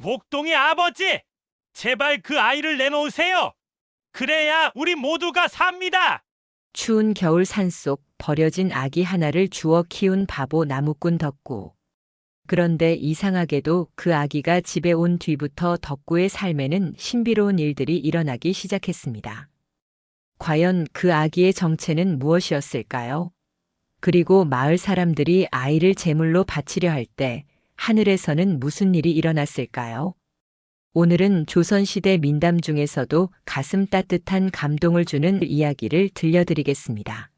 목동의 아버지, 제발 그 아이를 내놓으세요. 그래야 우리 모두가 삽니다. 추운 겨울 산속 버려진 아기 하나를 주워 키운 바보 나무꾼 덕구. 그런데 이상하게도 그 아기가 집에 온 뒤부터 덕구의 삶에는 신비로운 일들이 일어나기 시작했습니다. 과연 그 아기의 정체는 무엇이었을까요? 그리고 마을 사람들이 아이를 제물로 바치려 할 때 하늘에서는 무슨 일이 일어났을까요? 오늘은 조선시대 민담 중에서도 가슴 따뜻한 감동을 주는 이야기를 들려드리겠습니다.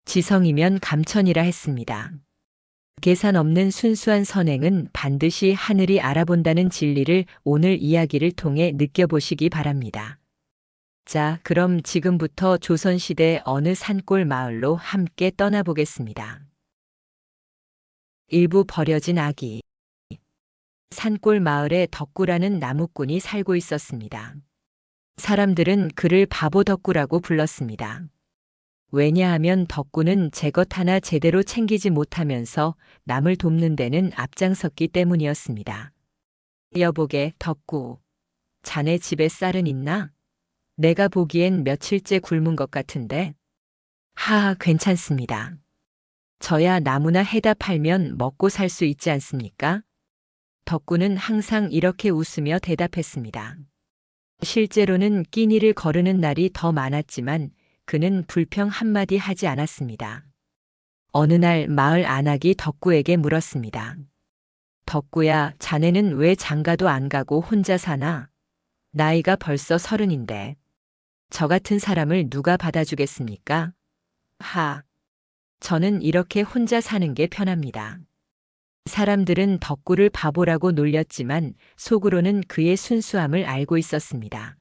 지성이면 감천이라 했습니다. 계산 없는 순수한 선행은 반드시 하늘이 알아본다는 진리를 오늘 이야기를 통해 느껴보시기 바랍니다. 자, 그럼 지금부터 조선시대 어느 산골 마을로 함께 떠나보겠습니다. 일부 버려진 아기. 산골 마을에 덕구라는 나무꾼이 살고 있었습니다. 사람들은 그를 바보 덕구라고 불렀습니다. 왜냐하면 덕구는 제 것 하나 제대로 챙기지 못하면서 남을 돕는 데는 앞장섰기 때문이었습니다. 여보게, 덕구. 자네 집에 쌀은 있나? 내가 보기엔 며칠째 굶은 것 같은데. 하하, 괜찮습니다. 저야 나무나 해다 팔면 먹고 살 수 있지 않습니까? 덕구는 항상 이렇게 웃으며 대답했습니다. 실제로는 끼니를 거르는 날이 더 많았지만 그는 불평 한마디 하지 않았습니다. 어느 날 마을 안악이 덕구에게 물었습니다. 덕구야, 자네는 왜 장가도 안 가고 혼자 사나? 나이가 벌써 30인데. 저 같은 사람을 누가 받아주겠습니까? 저는 이렇게 혼자 사는 게 편합니다. 사람들은 덕구를 바보라고 놀렸지만 속으로는 그의 순수함을 알고 있었습니다.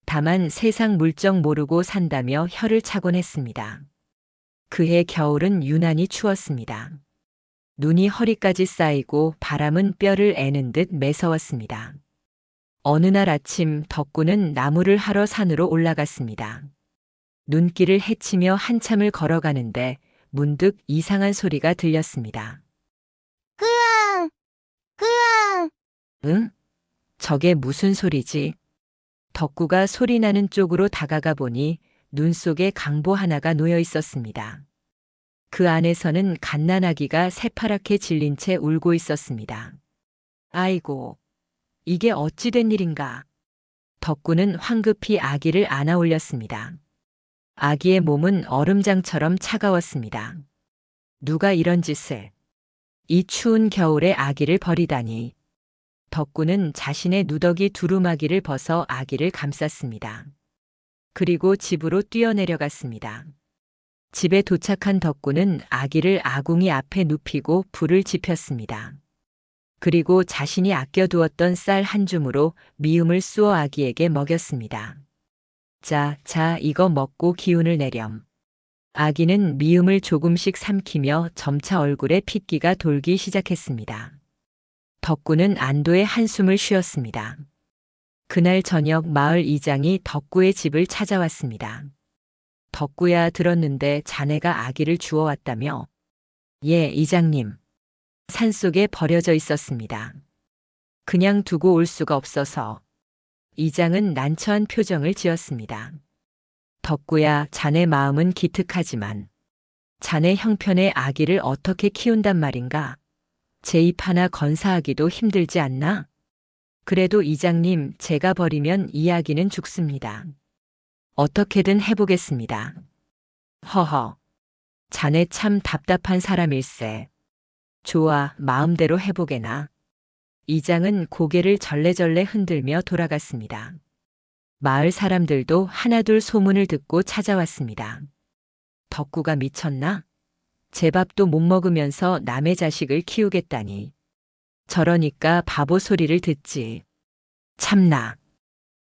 다만 세상 물정 모르고 산다며 혀를 차곤 했습니다. 그해 겨울은 유난히 추웠습니다. 눈이 허리까지 쌓이고 바람은 뼈를 애는 듯 매서웠습니다. 어느 날 아침 덕구는 나무를 하러 산으로 올라갔습니다. 눈길을 헤치며 한참을 걸어가는데 문득 이상한 소리가 들렸습니다. 끄앙! 끄앙! 응? 저게 무슨 소리지? 덕구가 소리나는 쪽으로 다가가 보니 눈 속에 강보 하나가 놓여 있었습니다. 그 안에서는 갓난아기가 새파랗게 질린 채 울고 있었습니다. 아이고, 이게 어찌 된 일인가? 덕구는 황급히 아기를 안아 올렸습니다. 아기의 몸은 얼음장처럼 차가웠습니다. 누가 이런 짓을? 이 추운 겨울에 아기를 버리다니. 덕구는 자신의 누더기 두루마기를 벗어 아기를 감쌌습니다. 그리고 집으로 뛰어내려갔습니다. 집에 도착한 덕구는 아기를 아궁이 앞에 눕히고 불을 지폈습니다. 그리고 자신이 아껴두었던 쌀 한 줌으로 미음을 쑤어 아기에게 먹였습니다. 자, 이거 먹고 기운을 내렴. 아기는 미음을 조금씩 삼키며 점차 얼굴에 핏기가 돌기 시작했습니다. 덕구는 안도의 한숨을 쉬었습니다. 그날 저녁 마을 이장이 덕구의 집을 찾아왔습니다. 덕구야, 들었는데 자네가 아기를 주워왔다며? 예, 이장님. 산속에 버려져 있었습니다. 그냥 두고 올 수가 없어서. 이장은 난처한 표정을 지었습니다. 덕구야, 자네 마음은 기특하지만 자네 형편의 아기를 어떻게 키운단 말인가? 제 입 하나 건사하기도 힘들지 않나? 그래도 이장님, 제가 버리면 이 아기는 죽습니다. 어떻게든 해보겠습니다. 허허. 자네 참 답답한 사람일세. 좋아, 마음대로 해보게나. 이장은 고개를 절레절레 흔들며 돌아갔습니다. 마을 사람들도 하나둘 소문을 듣고 찾아왔습니다. 덕구가 미쳤나? 제 밥도 못 먹으면서 남의 자식을 키우겠다니. 저러니까 바보 소리를 듣지. 참나.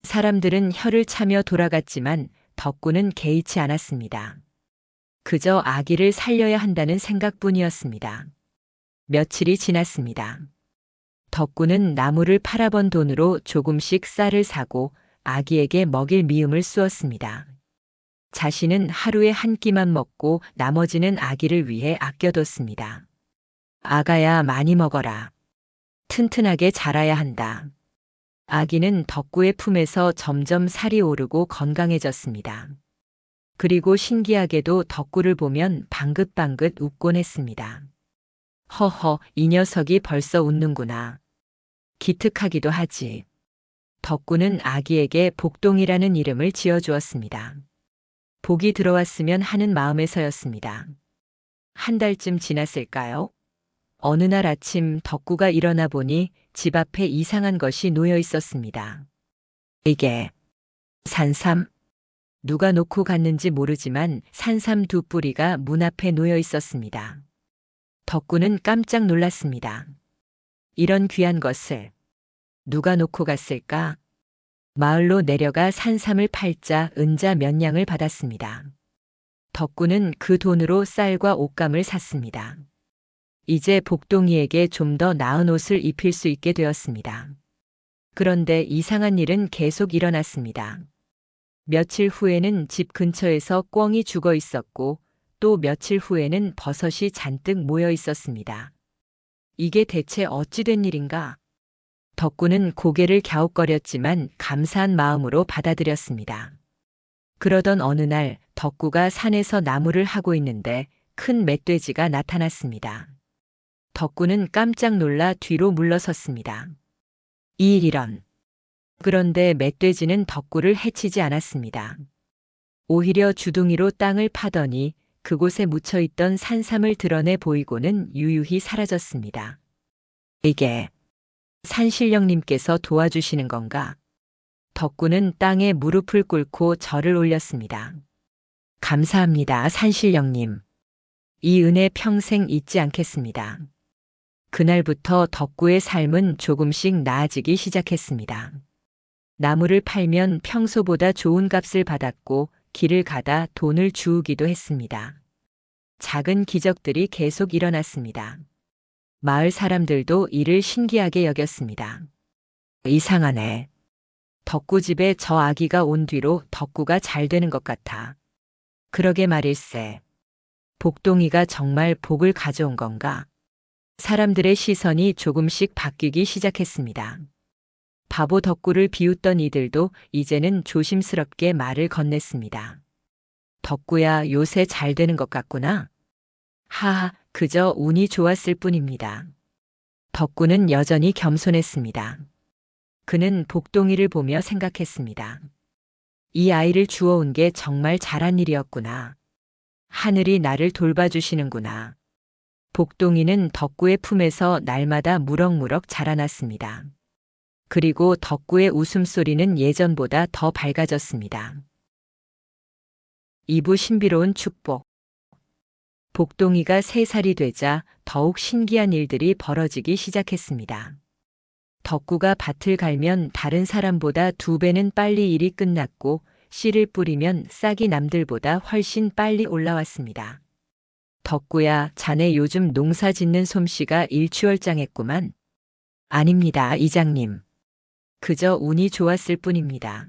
사람들은 혀를 차며 돌아갔지만 덕구는 개의치 않았습니다. 그저 아기를 살려야 한다는 생각뿐이었습니다. 며칠이 지났습니다. 덕구는 나무를 팔아번 돈으로 조금씩 쌀을 사고 아기에게 먹일 미음을 쑤었습니다. 자신은 하루에 한 끼만 먹고 나머지는 아기를 위해 아껴뒀습니다. 아가야, 많이 먹어라. 튼튼하게 자라야 한다. 아기는 덕구의 품에서 점점 살이 오르고 건강해졌습니다. 그리고 신기하게도 덕구를 보면 방긋방긋 웃곤 했습니다. 허허, 이 녀석이 벌써 웃는구나. 기특하기도 하지. 덕구는 아기에게 복동이라는 이름을 지어주었습니다. 복이 들어왔으면 하는 마음에서였습니다. 한 달쯤 지났을까요? 어느 날 아침 덕구가 일어나 보니 집 앞에 이상한 것이 놓여 있었습니다. 이게 산삼? 누가 놓고 갔는지 모르지만 산삼 2뿌리가 문 앞에 놓여 있었습니다. 덕구는 깜짝 놀랐습니다. 이런 귀한 것을 누가 놓고 갔을까? 마을로 내려가 산삼을 팔자 은자 몇 냥을 받았습니다. 덕구는 그 돈으로 쌀과 옷감을 샀습니다. 이제 복동이에게 좀 더 나은 옷을 입힐 수 있게 되었습니다. 그런데 이상한 일은 계속 일어났습니다. 며칠 후에는 집 근처에서 꿩이 죽어 있었고 또 며칠 후에는 버섯이 잔뜩 모여 있었습니다. 이게 대체 어찌 된 일인가? 덕구는 고개를 갸웃거렸지만 감사한 마음으로 받아들였습니다. 그러던 어느 날 덕구가 산에서 나무를 하고 있는데 큰 멧돼지가 나타났습니다. 덕구는 깜짝 놀라 뒤로 물러섰습니다. 이런. 그런데 멧돼지는 덕구를 해치지 않았습니다. 오히려 주둥이로 땅을 파더니 그곳에 묻혀있던 산삼을 드러내 보이고는 유유히 사라졌습니다. 이게 산신령님께서 도와주시는 건가? 덕구는 땅에 무릎을 꿇고 절을 올렸습니다. 감사합니다, 산신령님. 이 은혜 평생 잊지 않겠습니다. 그날부터 덕구의 삶은 조금씩 나아지기 시작했습니다. 나무를 팔면 평소보다 좋은 값을 받았고 길을 가다 돈을 주우기도 했습니다. 작은 기적들이 계속 일어났습니다. 마을 사람들도 이를 신기하게 여겼습니다. 이상하네. 덕구 집에 저 아기가 온 뒤로 덕구가 잘 되는 것 같아. 그러게 말일세. 복동이가 정말 복을 가져온 건가? 사람들의 시선이 조금씩 바뀌기 시작했습니다. 바보 덕구를 비웃던 이들도 이제는 조심스럽게 말을 건넸습니다. 덕구야, 요새 잘 되는 것 같구나. 하하, 그저 운이 좋았을 뿐입니다. 덕구는 여전히 겸손했습니다. 그는 복동이를 보며 생각했습니다. 이 아이를 주워온 게 정말 잘한 일이었구나. 하늘이 나를 돌봐주시는구나. 복동이는 덕구의 품에서 날마다 무럭무럭 자라났습니다. 그리고 덕구의 웃음소리는 예전보다 더 밝아졌습니다. 2부 신비로운 축복. 복동이가 3살이 되자 더욱 신기한 일들이 벌어지기 시작했습니다. 덕구가 밭을 갈면 다른 사람보다 2배는 빨리 일이 끝났고 씨를 뿌리면 싹이 남들보다 훨씬 빨리 올라왔습니다. 덕구야, 자네 요즘 농사 짓는 솜씨가 일취월장했구만. 아닙니다, 이장님. 그저 운이 좋았을 뿐입니다.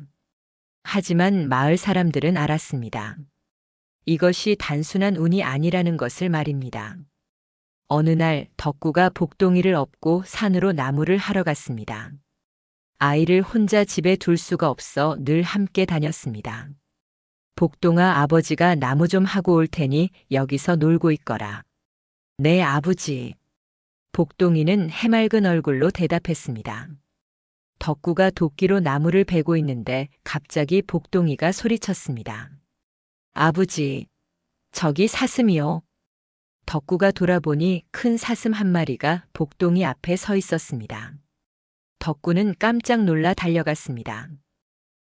하지만 마을 사람들은 알았습니다. 이것이 단순한 운이 아니라는 것을 말입니다. 어느 날 덕구가 복동이를 업고 산으로 나무를 하러 갔습니다. 아이를 혼자 집에 둘 수가 없어 늘 함께 다녔습니다. 복동아, 아버지가 나무 좀 하고 올 테니 여기서 놀고 있거라. 네, 아버지. 복동이는 해맑은 얼굴로 대답했습니다. 덕구가 도끼로 나무를 베고 있는데 갑자기 복동이가 소리쳤습니다. 아버지, 저기 사슴이요. 덕구가 돌아보니 큰 사슴 한 마리가 복동이 앞에 서 있었습니다. 덕구는 깜짝 놀라 달려갔습니다.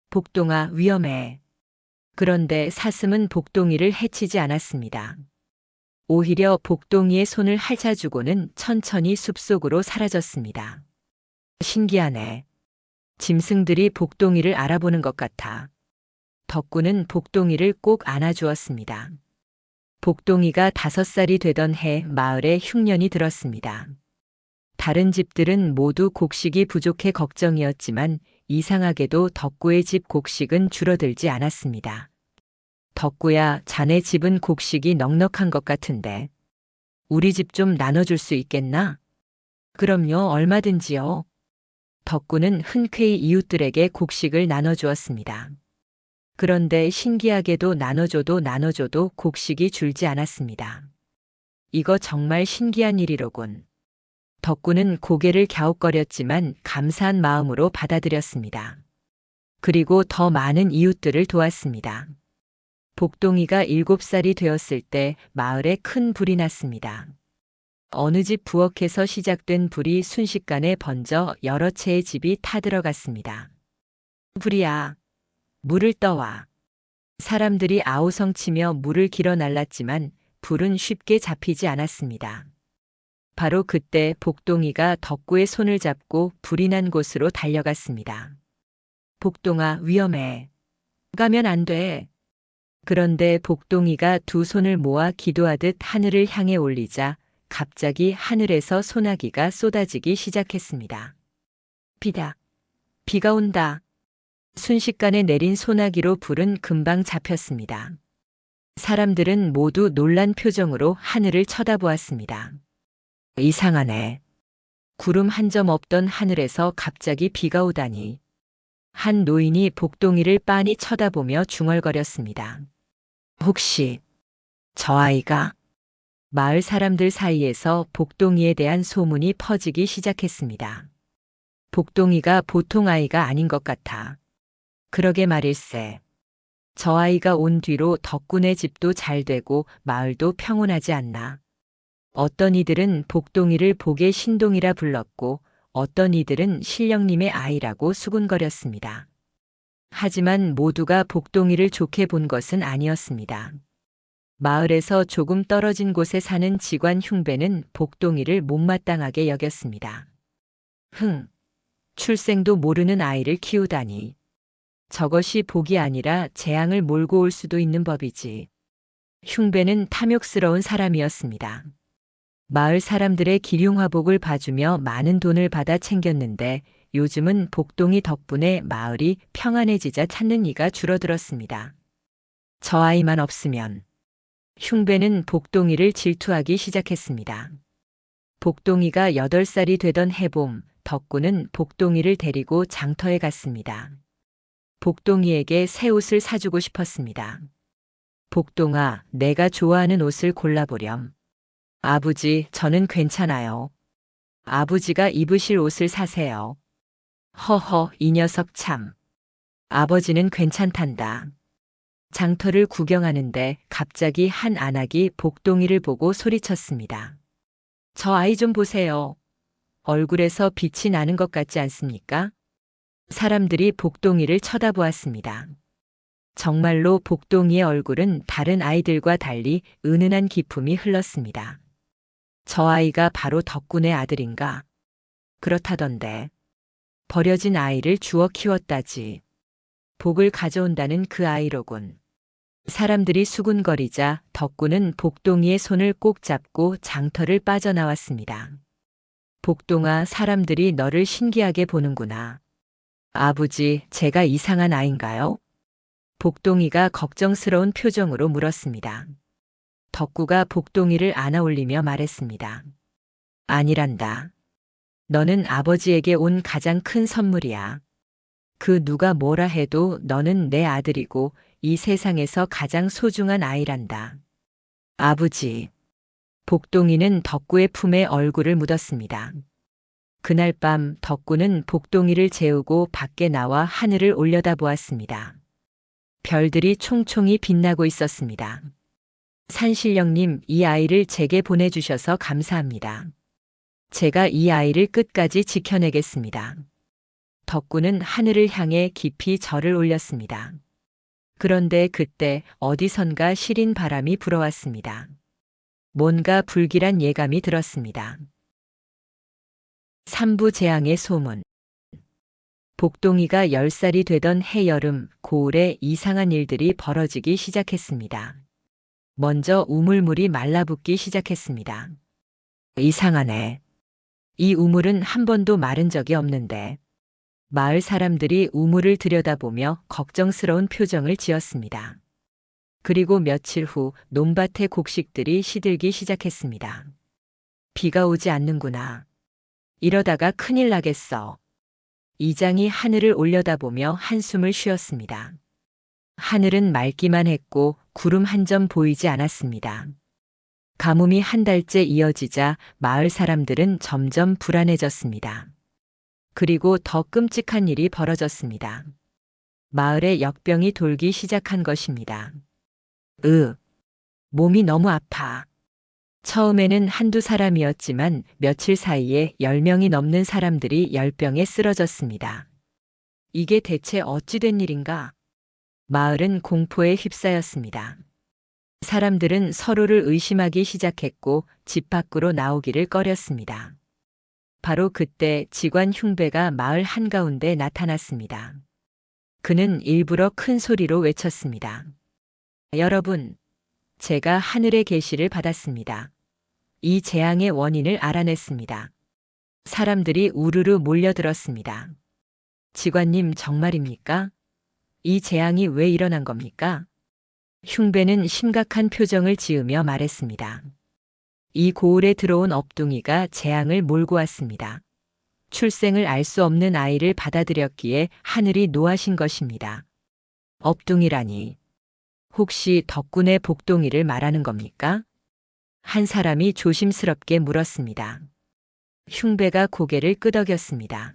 복동아, 위험해. 그런데 사슴은 복동이를 해치지 않았습니다. 오히려 복동이의 손을 핥아주고는 천천히 숲속으로 사라졌습니다. 신기하네. 짐승들이 복동이를 알아보는 것 같아. 덕구는 복동이를 꼭 안아주었습니다. 복동이가 5살이 되던 해 마을에 흉년이 들었습니다. 다른 집들은 모두 곡식이 부족해 걱정이었지만 이상하게도 덕구의 집 곡식은 줄어들지 않았습니다. 덕구야, 자네 집은 곡식이 넉넉한 것 같은데 우리 집 좀 나눠줄 수 있겠나? 그럼요, 얼마든지요. 덕구는 흔쾌히 이웃들에게 곡식을 나눠주었습니다. 그런데 신기하게도 나눠줘도 곡식이 줄지 않았습니다. 이거 정말 신기한 일이로군. 덕구는 고개를 갸웃거렸지만 감사한 마음으로 받아들였습니다. 그리고 더 많은 이웃들을 도왔습니다. 복동이가 7살이 되었을 때 마을에 큰 불이 났습니다. 어느 집 부엌에서 시작된 불이 순식간에 번져 여러 채의 집이 타들어갔습니다. 불이야, 물을 떠와. 사람들이 아우성치며 물을 길어 날랐지만 불은 쉽게 잡히지 않았습니다. 바로 그때 복동이가 덕구의 손을 잡고 불이 난 곳으로 달려갔습니다. 복동아, 위험해. 가면 안 돼. 그런데 복동이가 두 손을 모아 기도하듯 하늘을 향해 올리자 갑자기 하늘에서 소나기가 쏟아지기 시작했습니다. 비다. 비가 온다. 순식간에 내린 소나기로 불은 금방 잡혔습니다. 사람들은 모두 놀란 표정으로 하늘을 쳐다보았습니다. 이상하네. 구름 한 점 없던 하늘에서 갑자기 비가 오다니. 한 노인이 복동이를 빤히 쳐다보며 중얼거렸습니다. 혹시 저 아이가? 마을 사람들 사이에서 복동이에 대한 소문이 퍼지기 시작했습니다. 복동이가 보통 아이가 아닌 것 같아. 그러게 말일세. 저 아이가 온 뒤로 덕군의 집도 잘 되고 마을도 평온하지 않나. 어떤 이들은 복동이를 복의 신동이라 불렀고 어떤 이들은 신령님의 아이라고 수군거렸습니다. 하지만 모두가 복동이를 좋게 본 것은 아니었습니다. 마을에서 조금 떨어진 곳에 사는 직관 흉배는 복동이를 못마땅하게 여겼습니다. 출생도 모르는 아이를 키우다니. 저것이 복이 아니라 재앙을 몰고 올 수도 있는 법이지. 흉배는 탐욕스러운 사람이었습니다. 마을 사람들의 기륭화복을 봐주며 많은 돈을 받아 챙겼는데 요즘은 복동이 덕분에 마을이 평안해지자 찾는 이가 줄어들었습니다. 저 아이만 없으면. 흉배는 복동이를 질투하기 시작했습니다. 복동이가 8살이 되던 해봄, 덕구는 복동이를 데리고 장터에 갔습니다. 복동이에게 새 옷을 사주고 싶었습니다. 복동아, 내가 좋아하는 옷을 골라보렴. 아버지, 저는 괜찮아요. 아버지가 입으실 옷을 사세요. 허허, 이 녀석 참. 아버지는 괜찮단다. 장터를 구경하는데 갑자기 한 안악이 복동이를 보고 소리쳤습니다. 저 아이 좀 보세요. 얼굴에서 빛이 나는 것 같지 않습니까? 사람들이 복동이를 쳐다보았습니다. 정말로 복동이의 얼굴은 다른 아이들과 달리 은은한 기품이 흘렀습니다. 저 아이가 바로 덕군의 아들인가? 그렇다던데. 버려진 아이를 주워 키웠다지. 복을 가져온다는 그 아이로군. 사람들이 수군거리자 덕군은 복동이의 손을 꼭 잡고 장터를 빠져나왔습니다. 복동아, 사람들이 너를 신기하게 보는구나. 아버지, 제가 이상한 아인가요? 복동이가 걱정스러운 표정으로 물었습니다. 덕구가 복동이를 안아올리며 말했습니다. 아니란다. 너는 아버지에게 온 가장 큰 선물이야. 그 누가 뭐라 해도 너는 내 아들이고 이 세상에서 가장 소중한 아이란다. 아버지. 복동이는 덕구의 품에 얼굴을 묻었습니다. 그날 밤 덕구는 복동이를 재우고 밖에 나와 하늘을 올려다보았습니다. 별들이 총총히 빛나고 있었습니다. 산신령님, 이 아이를 제게 보내주셔서 감사합니다. 제가 이 아이를 끝까지 지켜내겠습니다. 덕구는 하늘을 향해 깊이 절을 올렸습니다. 그런데 그때 어디선가 시린 바람이 불어왔습니다. 뭔가 불길한 예감이 들었습니다. 삼부재앙의 소문. 복동이가 10살이 되던 해여름, 고을에 이상한 일들이 벌어지기 시작했습니다. 먼저 우물물이 말라붙기 시작했습니다. 이상하네. 이 우물은 한 번도 마른 적이 없는데. 마을 사람들이 우물을 들여다보며 걱정스러운 표정을 지었습니다. 그리고 며칠 후 논밭의 곡식들이 시들기 시작했습니다. 비가 오지 않는구나. 이러다가 큰일 나겠어. 이장이 하늘을 올려다보며 한숨을 쉬었습니다. 하늘은 맑기만 했고 구름 한 점 보이지 않았습니다. 가뭄이 한 달째 이어지자 마을 사람들은 점점 불안해졌습니다. 그리고 더 끔찍한 일이 벌어졌습니다. 마을에 역병이 돌기 시작한 것입니다. 몸이 너무 아파. 처음에는 한두 사람이었지만 며칠 사이에 10명이 넘는 사람들이 열병에 쓰러졌습니다. 이게 대체 어찌 된 일인가? 마을은 공포에 휩싸였습니다. 사람들은 서로를 의심하기 시작했고 집 밖으로 나오기를 꺼렸습니다. 바로 그때 직관 흉배가 마을 한가운데 나타났습니다. 그는 일부러 큰 소리로 외쳤습니다. 여러분, 제가 하늘의 계시를 받았습니다. 이 재앙의 원인을 알아냈습니다. 사람들이 우르르 몰려들었습니다. 직관님 정말입니까? 이 재앙이 왜 일어난 겁니까? 흉배는 심각한 표정을 지으며 말했습니다. 이 고을에 들어온 업둥이가 재앙을 몰고 왔습니다. 출생을 알 수 없는 아이를 받아들였기에 하늘이 노하신 것입니다. 업둥이라니. 혹시 덕군의 복동이를 말하는 겁니까? 한 사람이 조심스럽게 물었습니다. 흉배가 고개를 끄덕였습니다.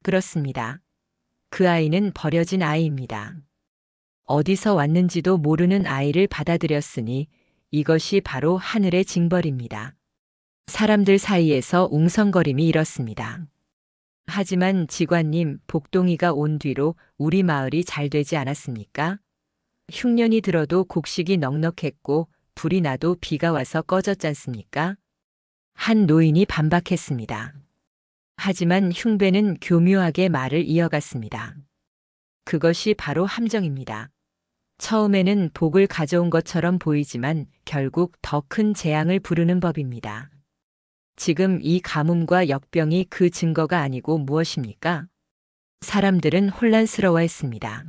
그렇습니다. 그 아이는 버려진 아이입니다. 어디서 왔는지도 모르는 아이를 받아들였으니 이것이 바로 하늘의 징벌입니다. 사람들 사이에서 웅성거림이 일었습니다. 하지만 직관님, 복동이가 온 뒤로 우리 마을이 잘 되지 않았습니까? 흉년이 들어도 곡식이 넉넉했고 불이 나도 비가 와서 꺼졌잖습니까? 한 노인이 반박했습니다. 하지만 흉배는 교묘하게 말을 이어갔습니다. 그것이 바로 함정입니다. 처음에는 복을 가져온 것처럼 보이지만 결국 더 큰 재앙을 부르는 법입니다. 지금 이 가뭄과 역병이 그 증거가 아니고 무엇입니까? 사람들은 혼란스러워했습니다.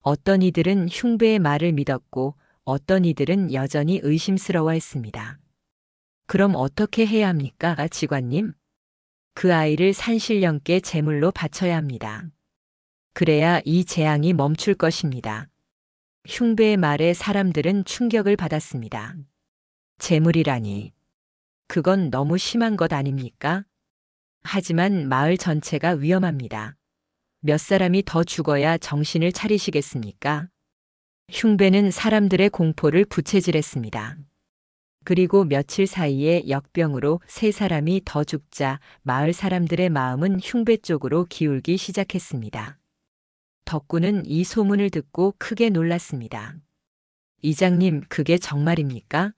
어떤 이들은 흉배의 말을 믿었고 어떤 이들은 여전히 의심스러워했습니다. 그럼 어떻게 해야 합니까, 직관님? 그 아이를 산신령께 제물로 바쳐야 합니다. 그래야 이 재앙이 멈출 것입니다. 흉배의 말에 사람들은 충격을 받았습니다. 제물이라니. 그건 너무 심한 것 아닙니까? 하지만 마을 전체가 위험합니다. 몇 사람이 더 죽어야 정신을 차리시겠습니까? 흉배는 사람들의 공포를 부채질했습니다. 그리고 며칠 사이에 역병으로 3사람이 더 죽자 마을 사람들의 마음은 흉배 쪽으로 기울기 시작했습니다. 덕군은 이 소문을 듣고 크게 놀랐습니다. 이장님, 그게 정말입니까?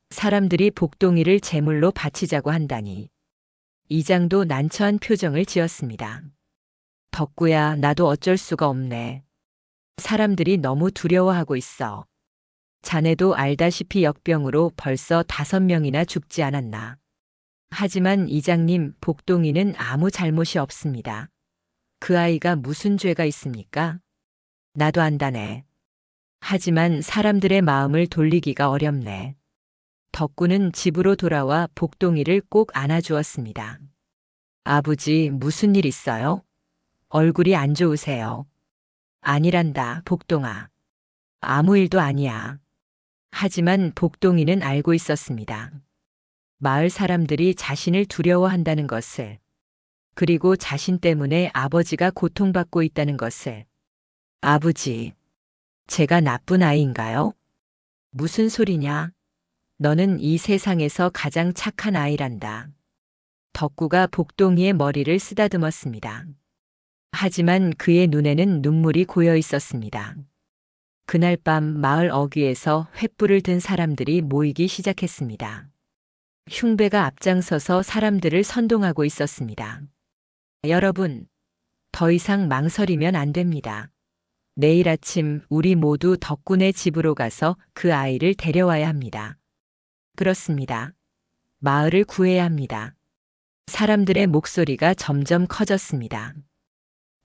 사람들이 복동이를 제물로 바치자고 한다니. 이장도 난처한 표정을 지었습니다. 덕구야, 나도 어쩔 수가 없네. 사람들이 너무 두려워하고 있어. 자네도 알다시피 역병으로 벌써 5명이나 죽지 않았나. 하지만 이장님, 복동이는 아무 잘못이 없습니다. 그 아이가 무슨 죄가 있습니까? 나도 안다네. 하지만 사람들의 마음을 돌리기가 어렵네. 덕구는 집으로 돌아와 복동이를 꼭 안아주었습니다. 아버지, 무슨 일 있어요? 얼굴이 안 좋으세요. 아니란다, 복동아. 아무 일도 아니야. 하지만 복동이는 알고 있었습니다. 마을 사람들이 자신을 두려워한다는 것을, 그리고 자신 때문에 아버지가 고통받고 있다는 것을. 아버지, 제가 나쁜 아이인가요? 무슨 소리냐? 너는 이 세상에서 가장 착한 아이란다. 덕구가 복동이의 머리를 쓰다듬었습니다. 하지만 그의 눈에는 눈물이 고여 있었습니다. 그날 밤 마을 어귀에서 횃불을 든 사람들이 모이기 시작했습니다. 흉배가 앞장서서 사람들을 선동하고 있었습니다. 여러분, 더 이상 망설이면 안 됩니다. 내일 아침 우리 모두 덕군의 집으로 가서 그 아이를 데려와야 합니다. 그렇습니다. 마을을 구해야 합니다. 사람들의 목소리가 점점 커졌습니다.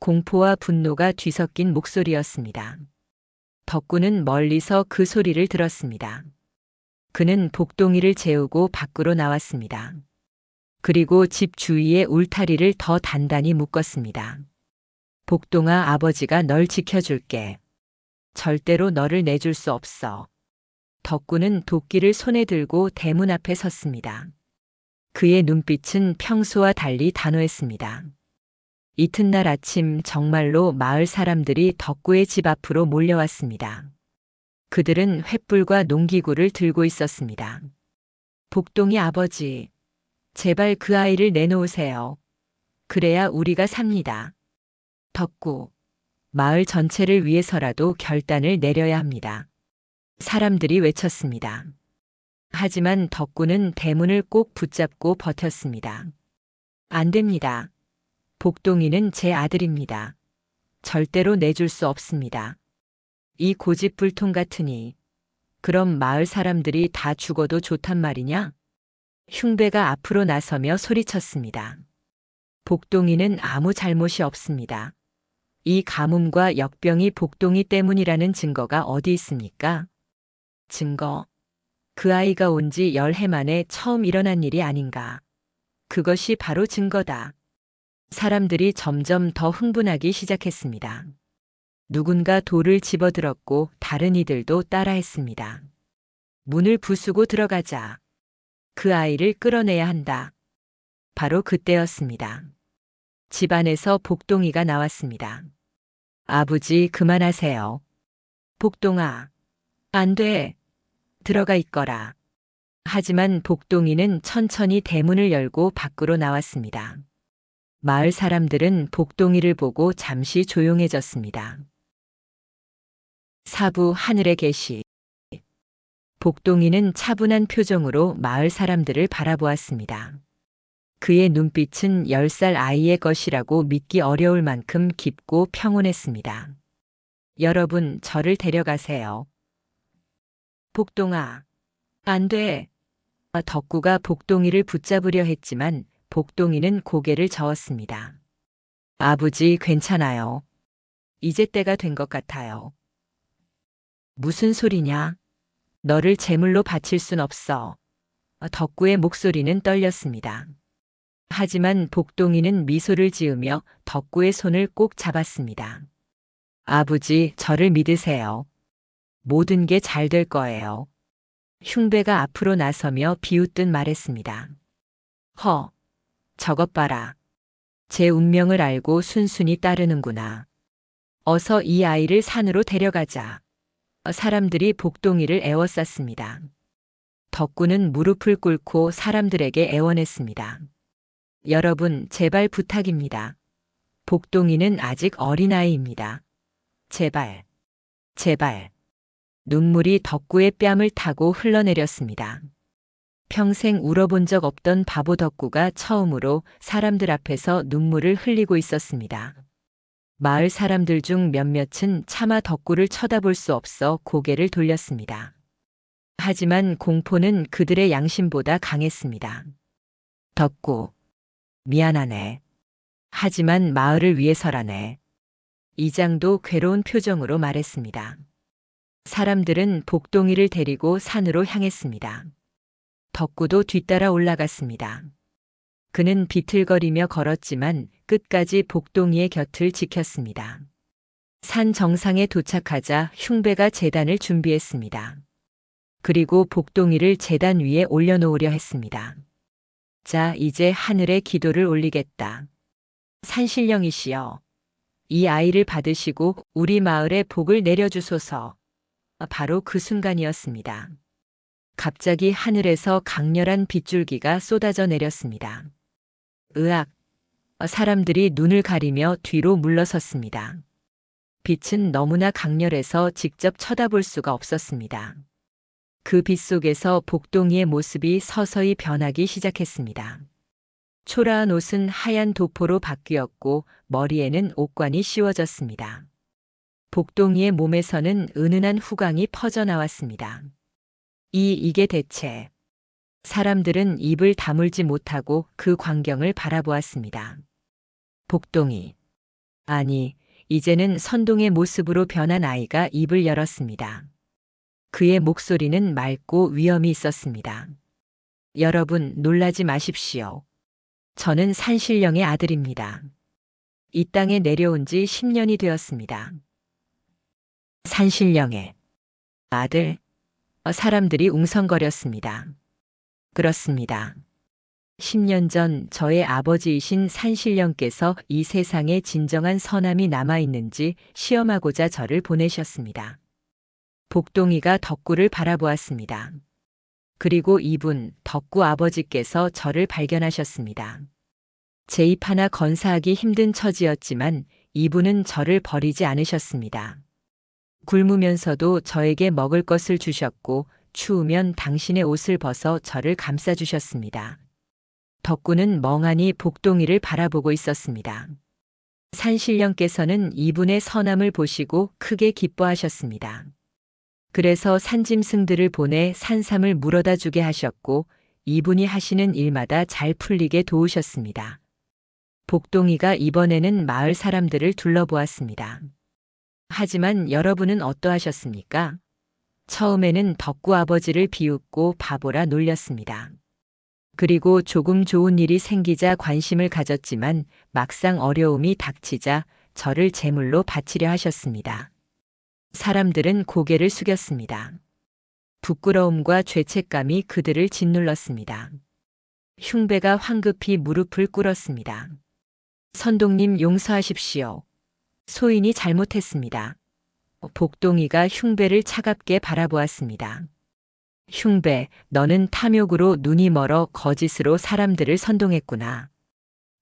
공포와 분노가 뒤섞인 목소리였습니다. 덕군은 멀리서 그 소리를 들었습니다. 그는 복동이를 재우고 밖으로 나왔습니다. 그리고 집 주위에 울타리를 더 단단히 묶었습니다. 복동아, 아버지가 널 지켜줄게. 절대로 너를 내줄 수 없어. 덕구는 도끼를 손에 들고 대문 앞에 섰습니다. 그의 눈빛은 평소와 달리 단호했습니다. 이튿날 아침 정말로 마을 사람들이 덕구의 집 앞으로 몰려왔습니다. 그들은 횃불과 농기구를 들고 있었습니다. 복동이 아버지, 제발 그 아이를 내놓으세요. 그래야 우리가 삽니다. 덕구, 마을 전체를 위해서라도 결단을 내려야 합니다. 사람들이 외쳤습니다. 하지만 덕구는 대문을 꼭 붙잡고 버텼습니다. 안 됩니다. 복동이는 제 아들입니다. 절대로 내줄 수 없습니다. 이 고집불통 같으니. 그럼 마을 사람들이 다 죽어도 좋단 말이냐? 흉배가 앞으로 나서며 소리쳤습니다. 복동이는 아무 잘못이 없습니다. 이 가뭄과 역병이 복동이 때문이라는 증거가 어디 있습니까? 증거. 그 아이가 온 지 10해 만에 처음 일어난 일이 아닌가. 그것이 바로 증거다. 사람들이 점점 더 흥분하기 시작했습니다. 누군가 돌을 집어들었고 다른 이들도 따라했습니다. 문을 부수고 들어가자. 그 아이를 끌어내야 한다. 바로 그때였습니다. 집 안에서 복동이가 나왔습니다. 아버지, 그만하세요. 복동아, 안 돼. 들어가 있거라. 하지만 복동이는 천천히 대문을 열고 밖으로 나왔습니다. 마을 사람들은 복동이를 보고 잠시 조용해졌습니다. 사부 하늘의 계시. 복동이는 차분한 표정으로 마을 사람들을 바라보았습니다. 그의 눈빛은 10살 아이의 것이라고 믿기 어려울 만큼 깊고 평온했습니다. 여러분, 저를 데려가세요. 복동아, 안 돼. 덕구가 복동이를 붙잡으려 했지만 복동이는 고개를 저었습니다. 아버지, 괜찮아요. 이제 때가 된 것 같아요. 무슨 소리냐? 너를 제물로 바칠 순 없어. 덕구의 목소리는 떨렸습니다. 하지만 복동이는 미소를 지으며 덕구의 손을 꼭 잡았습니다. 아버지, 저를 믿으세요. 모든 게 잘 될 거예요. 흉배가 앞으로 나서며 비웃듯 말했습니다. 저것 봐라. 제 운명을 알고 순순히 따르는구나. 어서 이 아이를 산으로 데려가자. 사람들이 복동이를 애워쌌습니다. 덕구는 무릎을 꿇고 사람들에게 애원했습니다. 여러분, 제발 부탁입니다. 복동이는 아직 어린아이입니다. 제발, 제발. 눈물이 덕구의 뺨을 타고 흘러내렸습니다. 평생 울어본 적 없던 바보 덕구가 처음으로 사람들 앞에서 눈물을 흘리고 있었습니다. 마을 사람들 중 몇몇은 차마 덕구를 쳐다볼 수 없어 고개를 돌렸습니다. 하지만 공포는 그들의 양심보다 강했습니다. 덕구, 미안하네. 하지만 마을을 위해서라네. 이장도 괴로운 표정으로 말했습니다. 사람들은 복동이를 데리고 산으로 향했습니다. 덕구도 뒤따라 올라갔습니다. 그는 비틀거리며 걸었지만 끝까지 복동이의 곁을 지켰습니다. 산 정상에 도착하자 흉배가 제단을 준비했습니다. 그리고 복동이를 제단 위에 올려놓으려 했습니다. 자, 이제 하늘에 기도를 올리겠다. 산신령이시여, 이 아이를 받으시고 우리 마을에 복을 내려주소서. 바로 그 순간이었습니다. 갑자기 하늘에서 강렬한 빗줄기가 쏟아져 내렸습니다. 으악! 사람들이 눈을 가리며 뒤로 물러섰습니다. 빛은 너무나 강렬해서 직접 쳐다볼 수가 없었습니다. 그 빛 속에서 복동이의 모습이 서서히 변하기 시작했습니다. 초라한 옷은 하얀 도포로 바뀌었고 머리에는 옥관이 씌워졌습니다. 복동이의 몸에서는 은은한 후광이 퍼져나왔습니다. 이게 대체. 사람들은 입을 다물지 못하고 그 광경을 바라보았습니다. 복동이. 아니, 이제는 선동의 모습으로 변한 아이가 입을 열었습니다. 그의 목소리는 맑고 위엄이 있었습니다. 여러분, 놀라지 마십시오. 저는 산신령의 아들입니다. 이 땅에 내려온 지 10년이 되었습니다. 산신령의 아들? 사람들이 웅성거렸습니다. 그렇습니다. 10년 전 저의 아버지이신 산신령께서 이 세상에 진정한 선함이 남아있는지 시험하고자 저를 보내셨습니다. 복동이가 덕구를 바라보았습니다. 그리고 이분, 덕구 아버지께서 저를 발견하셨습니다. 제 입 하나 건사하기 힘든 처지였지만 이분은 저를 버리지 않으셨습니다. 굶으면서도 저에게 먹을 것을 주셨고 추우면 당신의 옷을 벗어 저를 감싸주셨습니다. 덕구는 멍하니 복동이를 바라보고 있었습니다. 산신령께서는 이분의 선함을 보시고 크게 기뻐하셨습니다. 그래서 산짐승들을 보내 산삼을 물어다 주게 하셨고 이분이 하시는 일마다 잘 풀리게 도우셨습니다. 복동이가 이번에는 마을 사람들을 둘러보았습니다. 하지만 여러분은 어떠하셨습니까? 처음에는 덕구 아버지를 비웃고 바보라 놀렸습니다. 그리고 조금 좋은 일이 생기자 관심을 가졌지만 막상 어려움이 닥치자 저를 제물로 바치려 하셨습니다. 사람들은 고개를 숙였습니다. 부끄러움과 죄책감이 그들을 짓눌렀습니다. 흉배가 황급히 무릎을 꿇었습니다. 선동님 용서하십시오. 소인이 잘못했습니다. 복동이가 흉배를 차갑게 바라보았습니다. 흉배, 너는 탐욕으로 눈이 멀어 거짓으로 사람들을 선동했구나.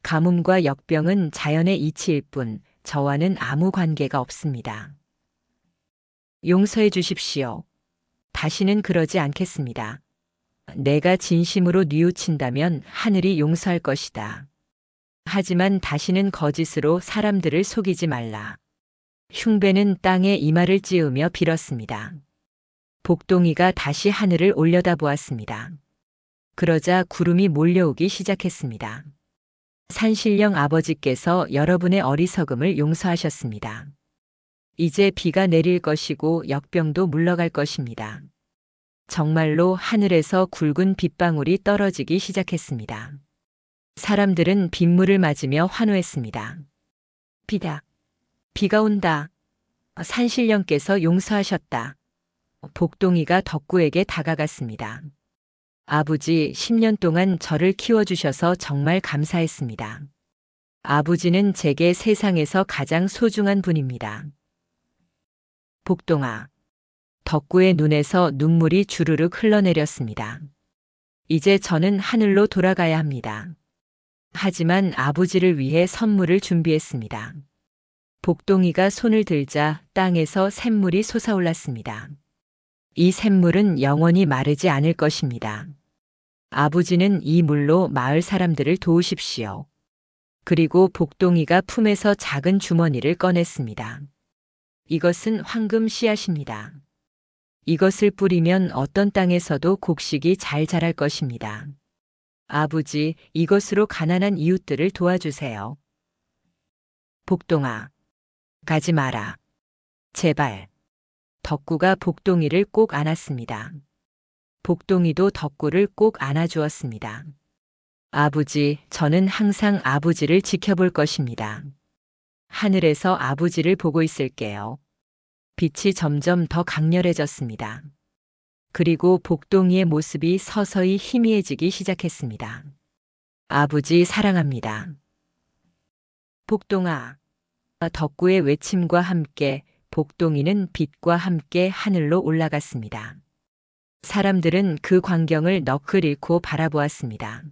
가뭄과 역병은 자연의 이치일 뿐 저와는 아무 관계가 없습니다. 용서해 주십시오. 다시는 그러지 않겠습니다. 내가 진심으로 뉘우친다면 하늘이 용서할 것이다. 하지만 다시는 거짓으로 사람들을 속이지 말라. 흉배는 땅에 이마를 찌으며 빌었습니다. 복동이가 다시 하늘을 올려다보았습니다. 그러자 구름이 몰려오기 시작했습니다. 산신령 아버지께서 여러분의 어리석음을 용서하셨습니다. 이제 비가 내릴 것이고 역병도 물러갈 것입니다. 정말로 하늘에서 굵은 빗방울이 떨어지기 시작했습니다. 사람들은 빗물을 맞으며 환호했습니다. 비다. 비가 온다. 산신령께서 용서하셨다. 복동이가 덕구에게 다가갔습니다. 아버지, 10년 동안 저를 키워주셔서 정말 감사했습니다. 아버지는 제게 세상에서 가장 소중한 분입니다. 복동아. 덕구의 눈에서 눈물이 주르륵 흘러내렸습니다. 이제 저는 하늘로 돌아가야 합니다. 하지만 아버지를 위해 선물을 준비했습니다. 복동이가 손을 들자 땅에서 샘물이 솟아올랐습니다. 이 샘물은 영원히 마르지 않을 것입니다. 아버지는 이 물로 마을 사람들을 도우십시오. 그리고 복동이가 품에서 작은 주머니를 꺼냈습니다. 이것은 황금 씨앗입니다. 이것을 뿌리면 어떤 땅에서도 곡식이 잘 자랄 것입니다. 아버지, 이것으로 가난한 이웃들을 도와주세요. 복동아, 가지 마라. 제발. 덕구가 복동이를 꼭 안았습니다. 복동이도 덕구를 꼭 안아주었습니다. 아버지, 저는 항상 아버지를 지켜볼 것입니다. 하늘에서 아버지를 보고 있을게요. 빛이 점점 더 강렬해졌습니다. 그리고 복동이의 모습이 서서히 희미해지기 시작했습니다. 아버지 사랑합니다. 복동아. 덕구의 외침과 함께 복동이는 빛과 함께 하늘로 올라갔습니다. 사람들은 그 광경을 넋을 잃고 바라보았습니다.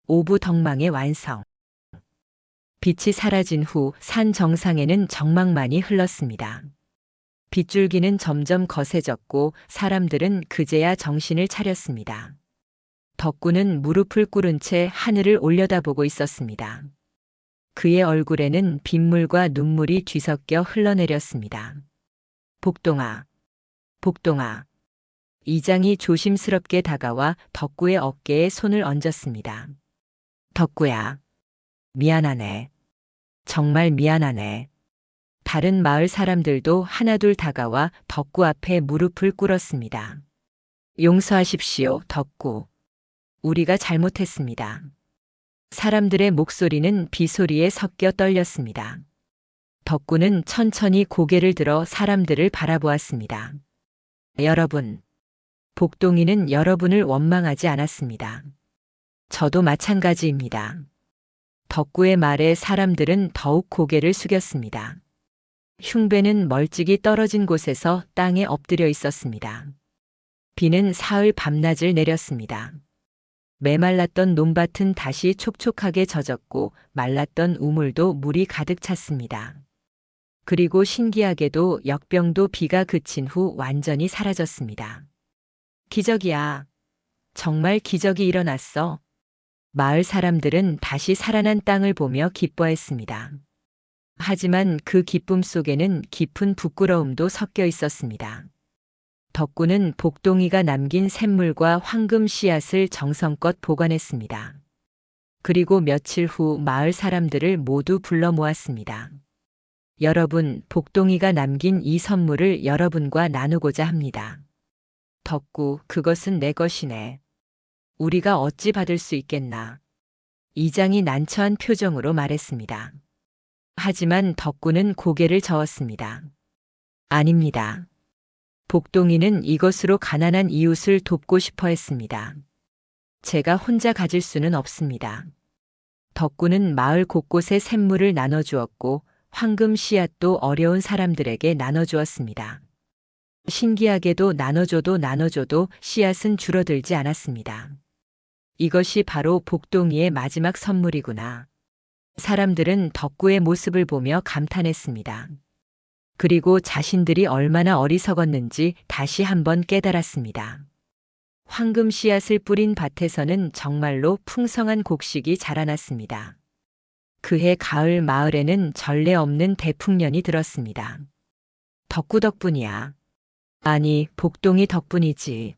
오부덕망의 완성. 빛이 사라진 후 산 정상에는 정막만이 흘렀습니다. 빗줄기는 점점 거세졌고 사람들은 그제야 정신을 차렸습니다. 덕구는 무릎을 꿇은 채 하늘을 올려다보고 있었습니다. 그의 얼굴에는 빗물과 눈물이 뒤섞여 흘러내렸습니다. 복동아, 복동아. 이장이 조심스럽게 다가와 덕구의 어깨에 손을 얹었습니다. 덕구야, 미안하네. 정말 미안하네. 다른 마을 사람들도 하나둘 다가와 덕구 앞에 무릎을 꿇었습니다. 용서하십시오, 덕구. 우리가 잘못했습니다. 사람들의 목소리는 비소리에 섞여 떨렸습니다. 덕구는 천천히 고개를 들어 사람들을 바라보았습니다. 여러분, 복동이는 여러분을 원망하지 않았습니다. 저도 마찬가지입니다. 덕구의 말에 사람들은 더욱 고개를 숙였습니다. 흉배는 멀찍이 떨어진 곳에서 땅에 엎드려 있었습니다. 비는 사흘 밤낮을 내렸습니다. 메말랐던 논밭은 다시 촉촉하게 젖었고 말랐던 우물도 물이 가득 찼습니다. 그리고 신기하게도 역병도 비가 그친 후 완전히 사라졌습니다. 기적이야. 정말 기적이 일어났어. 마을 사람들은 다시 살아난 땅을 보며 기뻐했습니다. 하지만 그 기쁨 속에는 깊은 부끄러움도 섞여 있었습니다. 덕구는 복동이가 남긴 샘물과 황금 씨앗을 정성껏 보관했습니다. 그리고 며칠 후 마을 사람들을 모두 불러 모았습니다. 여러분, 복동이가 남긴 이 선물을 여러분과 나누고자 합니다. 덕구, 그것은 내 것이네. 우리가 어찌 받을 수 있겠나. 이장이 난처한 표정으로 말했습니다. 하지만 덕구는 고개를 저었습니다. 아닙니다. 복동이는 이것으로 가난한 이웃을 돕고 싶어 했습니다. 제가 혼자 가질 수는 없습니다. 덕구는 마을 곳곳에 샘물을 나눠주었고 황금 씨앗도 어려운 사람들에게 나눠주었습니다. 신기하게도 나눠줘도 씨앗은 줄어들지 않았습니다. 이것이 바로 복동이의 마지막 선물이구나. 사람들은 덕구의 모습을 보며 감탄했습니다. 그리고 자신들이 얼마나 어리석었는지 다시 한번 깨달았습니다. 황금 씨앗을 뿌린 밭에서는 정말로 풍성한 곡식이 자라났습니다. 그해 가을 마을에는 전례 없는 대풍년이 들었습니다. 덕구 덕분이야. 아니, 복동이 덕분이지.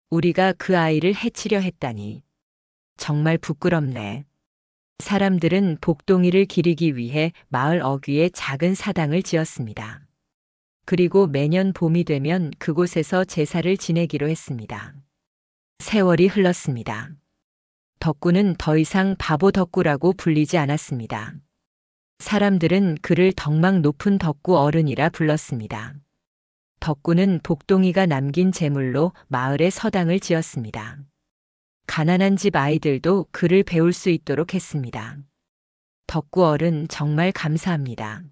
우리가 그 아이를 해치려 했다니. 정말 부끄럽네. 사람들은 복동이를 기리기 위해 마을 어귀에 작은 사당을 지었습니다. 그리고 매년 봄이 되면 그곳에서 제사를 지내기로 했습니다. 세월이 흘렀습니다. 덕구는 더 이상 바보 덕구라고 불리지 않았습니다. 사람들은 그를 덕망 높은 덕구 어른이라 불렀습니다. 덕구는 복동이가 남긴 재물로 마을에 서당을 지었습니다. 가난한 집 아이들도 그를 배울 수 있도록 했습니다. 덕구 어른 정말 감사합니다.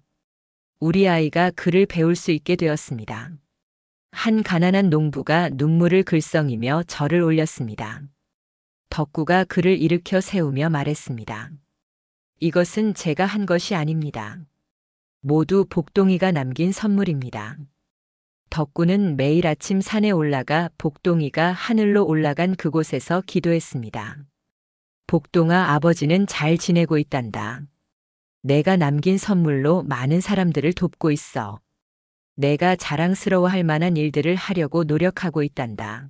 우리 아이가 그를 배울 수 있게 되었습니다. 한 가난한 농부가 눈물을 글썽이며 절을 올렸습니다. 덕구가 그를 일으켜 세우며 말했습니다. 이것은 제가 한 것이 아닙니다. 모두 복동이가 남긴 선물입니다. 덕구는 매일 아침 산에 올라가 복동이가 하늘로 올라간 그곳에서 기도했습니다. 복동아, 아버지는 잘 지내고 있단다. 내가 남긴 선물로 많은 사람들을 돕고 있어. 내가 자랑스러워할 만한 일들을 하려고 노력하고 있단다.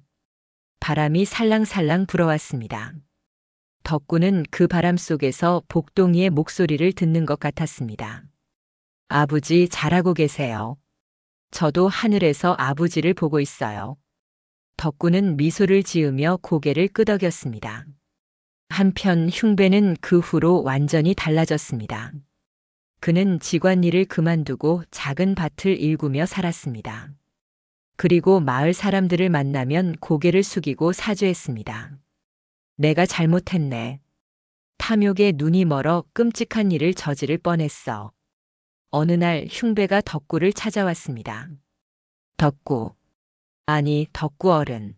바람이 살랑살랑 불어왔습니다. 덕구는 그 바람 속에서 복동이의 목소리를 듣는 것 같았습니다. 아버지, 잘하고 계세요. 저도 하늘에서 아버지를 보고 있어요. 덕구는 미소를 지으며 고개를 끄덕였습니다. 한편 흉배는 그 후로 완전히 달라졌습니다. 그는 직관 일을 그만두고 작은 밭을 일구며 살았습니다. 그리고 마을 사람들을 만나면 고개를 숙이고 사죄했습니다. 내가 잘못했네. 탐욕에 눈이 멀어 끔찍한 일을 저지를 뻔했어. 어느 날 흉배가 덕구를 찾아왔습니다. 덕구. 아니, 덕구 어른.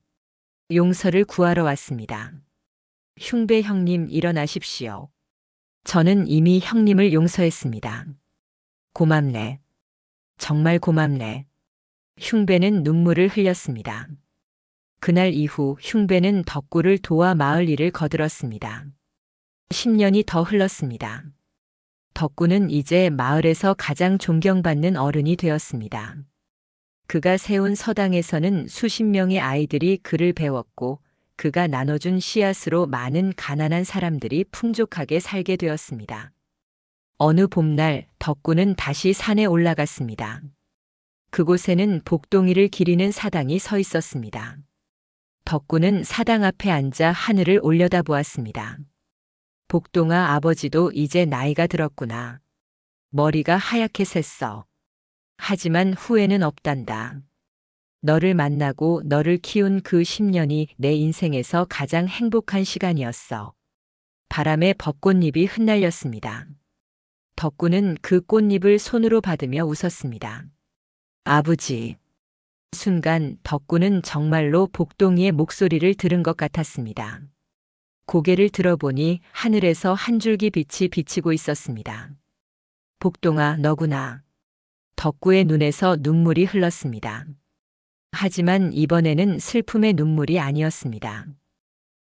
용서를 구하러 왔습니다. 흉배 형님, 일어나십시오. 저는 이미 형님을 용서했습니다. 고맙네. 정말 고맙네. 흉배는 눈물을 흘렸습니다. 그날 이후 흉배는 덕구를 도와 마을 일을 거들었습니다. 10년이 더 흘렀습니다. 덕구는 이제 마을에서 가장 존경받는 어른이 되었습니다. 그가 세운 서당에서는 수십 명의 아이들이 그를 배웠고 그가 나눠준 씨앗으로 많은 가난한 사람들이 풍족하게 살게 되었습니다. 어느 봄날 덕구는 다시 산에 올라갔습니다. 그곳에는 복동이를 기리는 사당이 서 있었습니다. 덕구는 사당 앞에 앉아 하늘을 올려다보았습니다. 복동아, 아버지도 이제 나이가 들었구나. 머리가 하얗게 샜어. 하지만 후회는 없단다. 너를 만나고 너를 키운 그 10년이 내 인생에서 가장 행복한 시간이었어. 바람에 벚꽃잎이 흩날렸습니다. 덕구는 그 꽃잎을 손으로 받으며 웃었습니다. 아버지. 순간 덕구는 정말로 복동이의 목소리를 들은 것 같았습니다. 고개를 들어보니 하늘에서 한 줄기 빛이 비치고 있었습니다. 복동아, 너구나. 덕구의 눈에서 눈물이 흘렀습니다. 하지만 이번에는 슬픔의 눈물이 아니었습니다.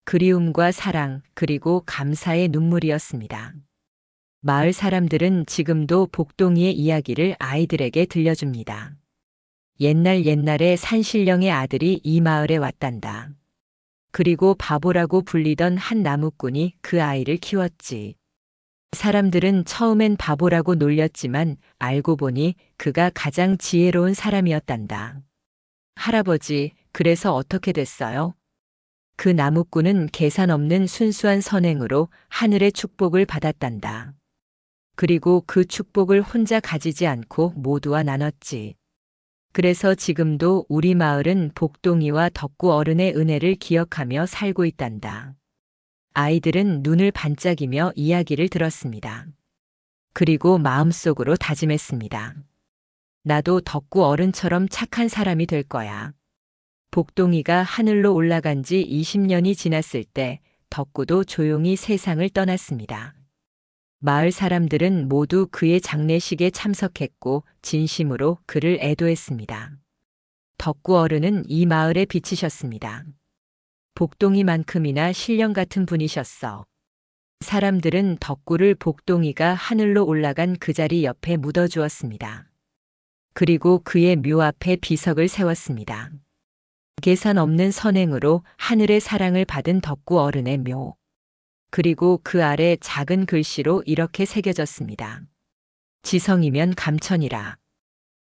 그리움과 사랑, 그리고 감사의 눈물이었습니다. 마을 사람들은 지금도 복동이의 이야기를 아이들에게 들려줍니다. 옛날에 산신령의 아들이 이 마을에 왔단다. 그리고 바보라고 불리던 한 나무꾼이 그 아이를 키웠지. 사람들은 처음엔 바보라고 놀렸지만 알고 보니 그가 가장 지혜로운 사람이었단다. 할아버지, 그래서 어떻게 됐어요? 그 나무꾼은 계산 없는 순수한 선행으로 하늘의 축복을 받았단다. 그리고 그 축복을 혼자 가지지 않고 모두와 나눴지. 그래서 지금도 우리 마을은 복동이와 덕구 어른의 은혜를 기억하며 살고 있단다. 아이들은 눈을 반짝이며 이야기를 들었습니다. 그리고 마음속으로 다짐했습니다. 나도 덕구 어른처럼 착한 사람이 될 거야. 복동이가 하늘로 올라간 지 20년이 지났을 때 덕구도 조용히 세상을 떠났습니다. 마을 사람들은 모두 그의 장례식에 참석했고 진심으로 그를 애도했습니다. 덕구 어른은 이 마을에 비치셨습니다. 복동이만큼이나 신령 같은 분이셨어. 사람들은 덕구를 복동이가 하늘로 올라간 그 자리 옆에 묻어주었습니다. 그리고 그의 묘 앞에 비석을 세웠습니다. 계산 없는 선행으로 하늘의 사랑을 받은 덕구 어른의 묘. 그리고 그 아래 작은 글씨로 이렇게 새겨졌습니다. 지성이면 감천이라.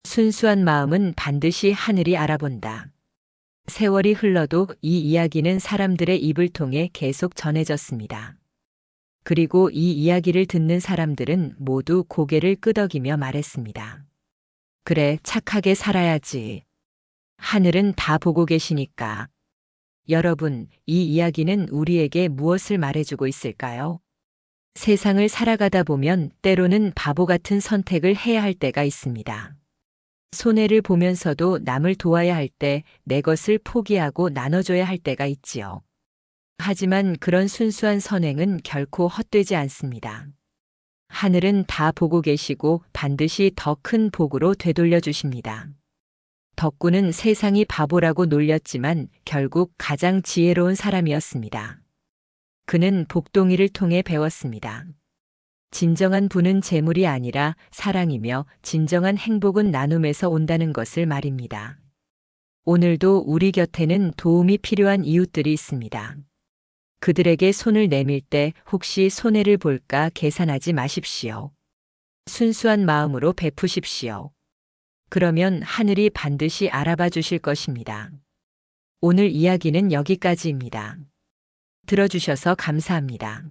순수한 마음은 반드시 하늘이 알아본다. 세월이 흘러도 이 이야기는 사람들의 입을 통해 계속 전해졌습니다. 그리고 이 이야기를 듣는 사람들은 모두 고개를 끄덕이며 말했습니다. 그래, 착하게 살아야지. 하늘은 다 보고 계시니까. 여러분, 이 이야기는 우리에게 무엇을 말해주고 있을까요? 세상을 살아가다 보면 때로는 바보 같은 선택을 해야 할 때가 있습니다. 손해를 보면서도 남을 도와야 할 때 내 것을 포기하고 나눠줘야 할 때가 있지요. 하지만 그런 순수한 선행은 결코 헛되지 않습니다. 하늘은 다 보고 계시고 반드시 더 큰 복으로 되돌려 주십니다. 덕구는 세상이 바보라고 놀렸지만 결국 가장 지혜로운 사람이었습니다. 그는 복동이를 통해 배웠습니다. 진정한 부는 재물이 아니라 사랑이며 진정한 행복은 나눔에서 온다는 것을 말입니다. 오늘도 우리 곁에는 도움이 필요한 이웃들이 있습니다. 그들에게 손을 내밀 때 혹시 손해를 볼까 계산하지 마십시오. 순수한 마음으로 베푸십시오. 그러면 하늘이 반드시 알아봐 주실 것입니다. 오늘 이야기는 여기까지입니다. 들어주셔서 감사합니다.